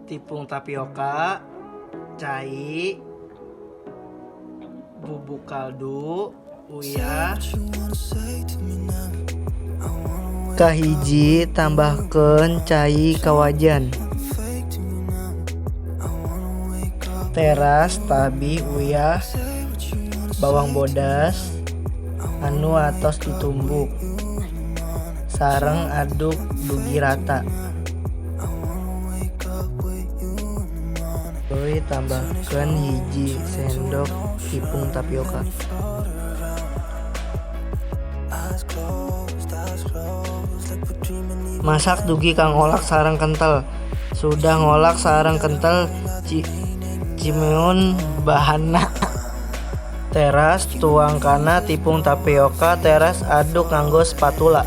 tepung tapioka, cai, bubuk kaldu, uyah. Kahiji tambahkeun cai kawajan. Teras tabi uyah bawang bodas anu atos ditumbuk. Sareng aduk dugi rata. Tuluy tambahkeun hiji sendok tepung tapioka. Masak dugi kang ngolak sareng kentel. Sudah ngolak sareng kentel, cimeun bahanna. Teras tuang kana tepung tapioka, teras aduk nganggo spatula.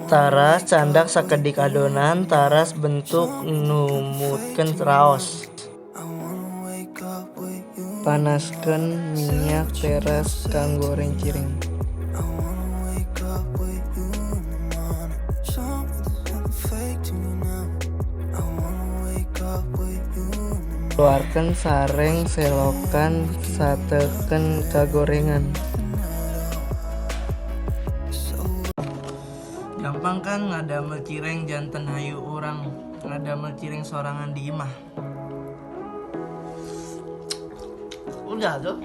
Taras candak sakedik adonan, taras bentuk numutkeun raos. Panaskeun minyak, teras kang goreng cireng. Keluarkan sareng selokan sateukeun kagorengan. Gampang kan ngadamel cireng janten hayu urang ngadamel cireng sorangan di imah. Udah tuh.